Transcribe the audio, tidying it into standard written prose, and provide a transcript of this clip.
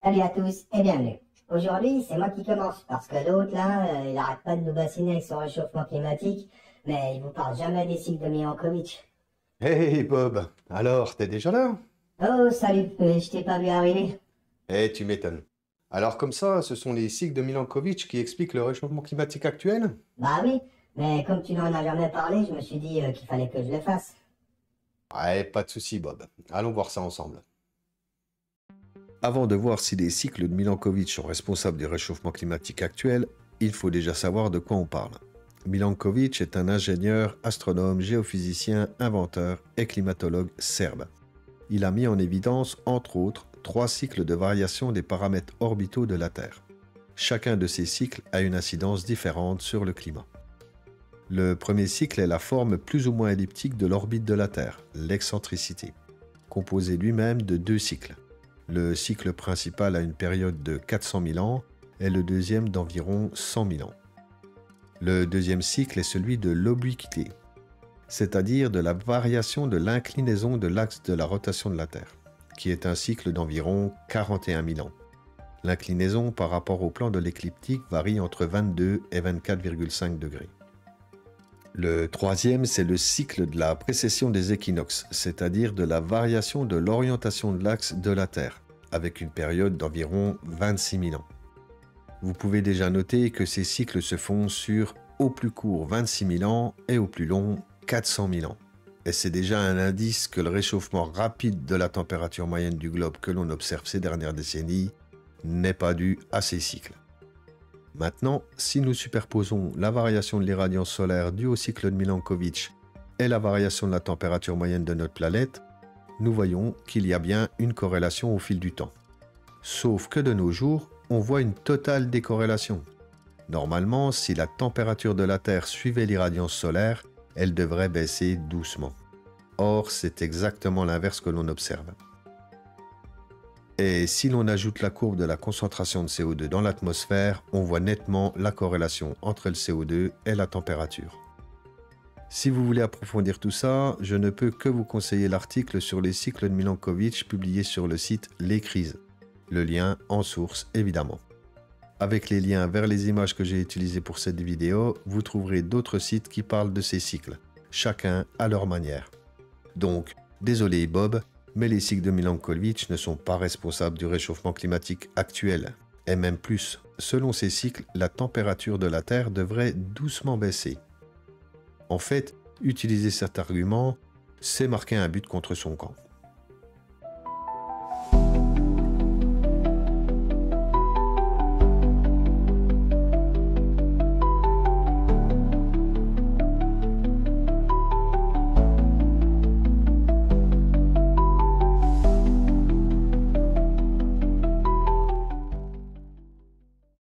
Salut à tous et bienvenue. Aujourd'hui, c'est moi qui commence parce que l'autre là, il arrête pas de nous bassiner avec son réchauffement climatique, mais il vous parle jamais des cycles de Milankovitch. Hey Bob, alors t'es déjà là? Oh, salut, je t'ai pas vu arriver. Eh, tu m'étonnes. Alors comme ça, ce sont les cycles de Milankovitch qui expliquent le réchauffement climatique actuel? Bah oui, mais comme tu n'en as jamais parlé, je me suis dit qu'il fallait que je le fasse. Ouais, pas de souci Bob. Allons voir ça ensemble. Avant de voir si les cycles de Milankovitch sont responsables du réchauffement climatique actuel, il faut déjà savoir de quoi on parle. Milankovitch est un ingénieur, astronome, géophysicien, inventeur et climatologue serbe. Il a mis en évidence, entre autres, 3 cycles de variation des paramètres orbitaux de la Terre. Chacun de ces cycles a une incidence différente sur le climat. Le premier cycle est la forme plus ou moins elliptique de l'orbite de la Terre, l'excentricité, composé lui-même de 2 cycles. Le cycle principal a une période de 400 000 ans et le deuxième d'environ 100 000 ans. Le deuxième cycle est celui de l'obliquité, c'est-à-dire de la variation de l'inclinaison de l'axe de la rotation de la Terre, qui est un cycle d'environ 41 000 ans. L'inclinaison par rapport au plan de l'écliptique varie entre 22 et 24,5 degrés. Le troisième, c'est le cycle de la précession des équinoxes, c'est-à-dire de la variation de l'orientation de l'axe de la Terre, avec une période d'environ 26 000 ans. Vous pouvez déjà noter que ces cycles se font sur, au plus court, 26 000 ans et au plus long, 400 000 ans. Et c'est déjà un indice que le réchauffement rapide de la température moyenne du globe que l'on observe ces dernières décennies n'est pas dû à ces cycles. Maintenant, si nous superposons la variation de l'irradiance solaire due au cycle de Milankovitch et la variation de la température moyenne de notre planète, nous voyons qu'il y a bien une corrélation au fil du temps. Sauf que de nos jours, on voit une totale décorrélation. Normalement, si la température de la Terre suivait l'irradiance solaire, elle devrait baisser doucement. Or, c'est exactement l'inverse que l'on observe. Et si l'on ajoute la courbe de la concentration de CO2 dans l'atmosphère, on voit nettement la corrélation entre le CO2 et la température. Si vous voulez approfondir tout ça, je ne peux que vous conseiller l'article sur les cycles de Milankovitch publié sur le site Les Crises. Le lien en source, évidemment. Avec les liens vers les images que j'ai utilisées pour cette vidéo, vous trouverez d'autres sites qui parlent de ces cycles, chacun à leur manière. Donc, désolé Bob, mais les cycles de Milankovitch ne sont pas responsables du réchauffement climatique actuel. Et même plus, selon ces cycles, la température de la Terre devrait doucement baisser. En fait, utiliser cet argument, c'est marquer un but contre son camp.